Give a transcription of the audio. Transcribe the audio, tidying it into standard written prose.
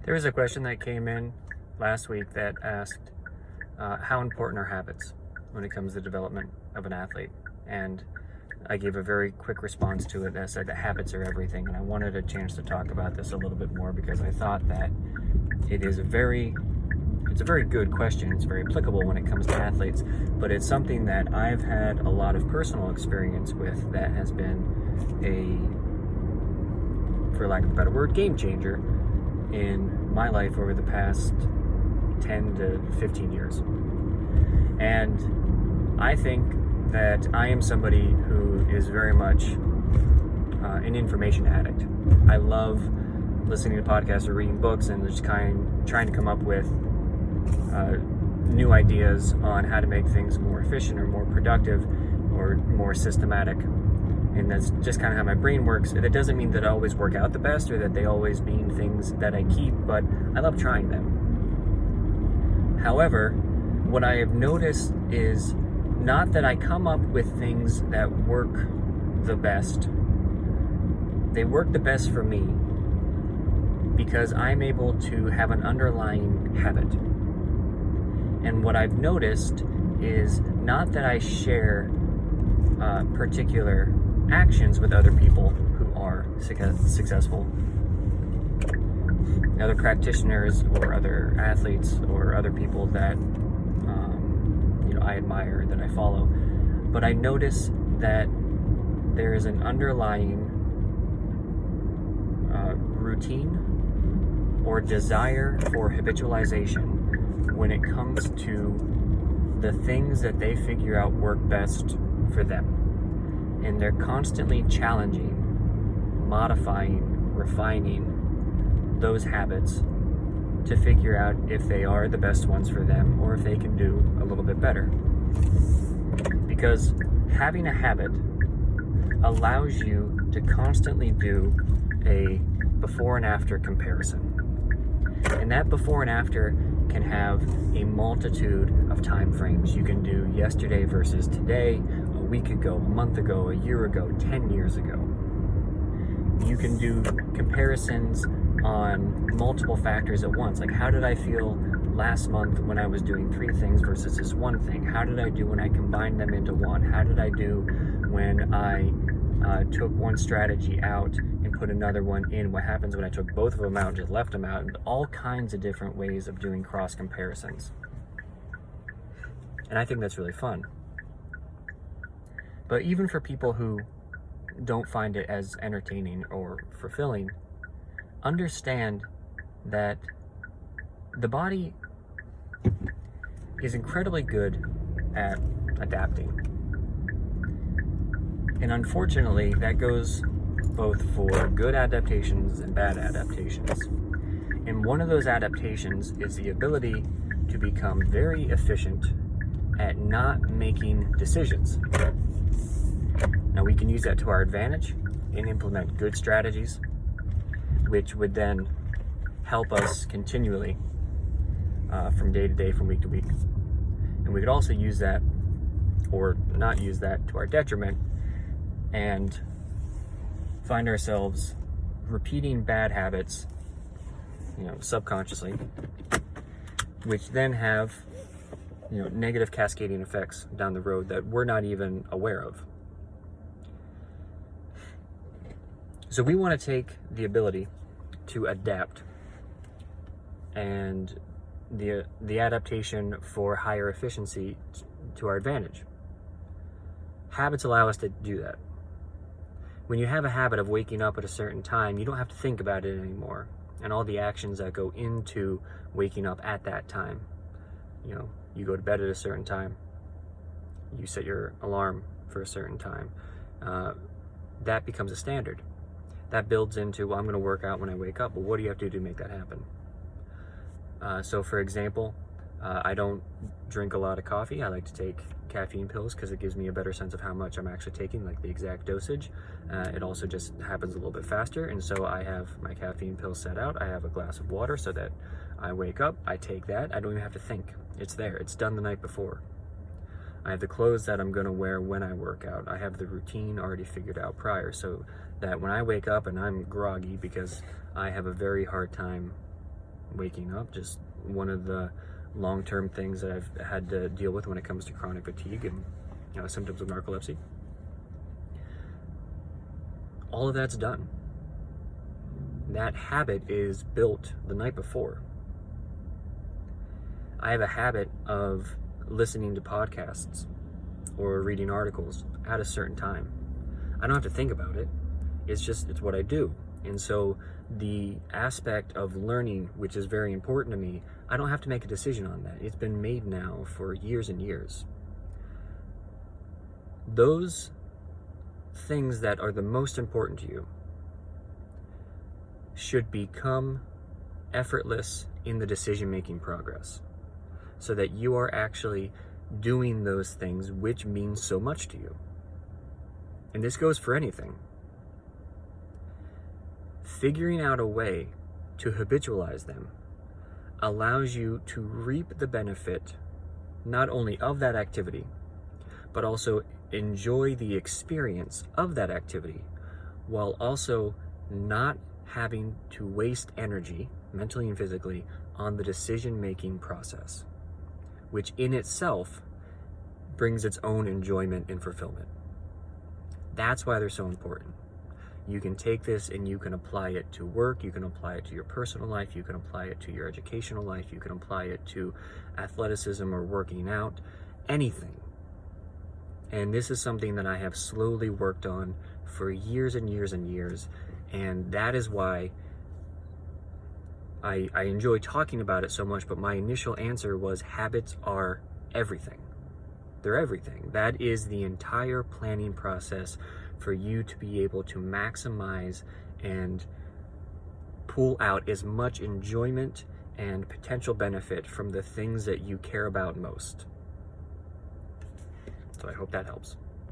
There was a question that came in last week that asked how important are habits when it comes to the development of an athlete? And I gave a very quick response to it that said that habits are everything. And I wanted a chance to talk about this a little bit more because I thought that it's a very good question. It's very applicable when it comes to athletes, but it's something that I've had a lot of personal experience with that has been for lack of a better word, game changer in my life over the past 10 to 15 years. And I think that I am somebody who is very much an information addict. I love listening to podcasts or reading books and just trying to come up with new ideas on how to make things more efficient or more productive or more systematic. And that's just kind of how my brain works. That doesn't mean that I always work out the best or that they always mean things that I keep, but I love trying them. However, what I have noticed is not that I come up with things that work the best. They work the best for me because I'm able to have an underlying habit. And what I've noticed is not that I share particular actions with other people who are successful, other practitioners or other athletes or other people that I admire, that I follow, but I notice that there is an underlying routine or desire for habitualization when it comes to the things that they figure out work best for them. And they're constantly challenging, modifying, refining those habits to figure out if they are the best ones for them or if they can do a little bit better. Because having a habit allows you to constantly do a before and after comparison. And that before and after can have a multitude of time frames. You can do yesterday versus today, a week ago, a month ago, a year ago, 10 years ago. You can do comparisons on multiple factors at once. Like, how did I feel last month when I was doing 3 things versus this one thing? How did I do when I combined them into one? How did I do when I took one strategy out and put another one in? What happens when I took both of them out and just left them out? And all kinds of different ways of doing cross comparisons. And I think that's really fun. But even for people who don't find it as entertaining or fulfilling, understand that the body is incredibly good at adapting. And unfortunately, that goes both for good adaptations and bad adaptations. And one of those adaptations is the ability to become very efficient at not making decisions. Now, we can use that to our advantage and implement good strategies, which would then help us continually from day to day, from week to week. And we could also use that, or not use that, to our detriment and find ourselves repeating bad habits, subconsciously, which then have, negative cascading effects down the road that we're not even aware of. So we want to take the ability to adapt and the adaptation for higher efficiency to our advantage. Habits allow us to do that. When you have a habit of waking up at a certain time, you don't have to think about it anymore, and all the actions that go into waking up at that time. You go to bed at a certain time, you set your alarm for a certain time. That becomes a standard. That builds into, well, I'm going to work out when I wake up. Well, what do you have to do to make that happen? So for example, I don't drink a lot of coffee. I like to take caffeine pills because it gives me a better sense of how much I'm actually taking, like the exact dosage. It also just happens a little bit faster, and so I have my caffeine pill set out. I have a glass of water so that I wake up, I take that, I don't even have to think. It's there, it's done the night before. I have the clothes that I'm going to wear when I work out. I have the routine already figured out prior, so that when I wake up and I'm groggy because I have a very hard time waking up, just one of the long-term things that I've had to deal with when it comes to chronic fatigue and symptoms of narcolepsy. All of that's done. That habit is built the night before. I have a habit of listening to podcasts or reading articles at a certain time. I don't have to think about it. It's what I do. And so the aspect of learning, which is very important to me, I don't have to make a decision on that. It's been made now for years and years. Those things that are the most important to you should become effortless in the decision-making progress, so that you are actually doing those things which mean so much to you. And this goes for anything. Figuring out a way to habitualize them allows you to reap the benefit not only of that activity, but also enjoy the experience of that activity, while also not having to waste energy, mentally and physically, on the decision-making process, which in itself brings its own enjoyment and fulfillment. That's why they're so important. You can take this and you can apply it to work, you can apply it to your personal life, you can apply it to your educational life, you can apply it to athleticism or working out, anything. And this is something that I have slowly worked on for years and years and years, and that is why I enjoy talking about it so much. But my initial answer was habits are everything. They're everything. That is the entire planning process for you to be able to maximize and pull out as much enjoyment and potential benefit from the things that you care about most. So I hope that helps.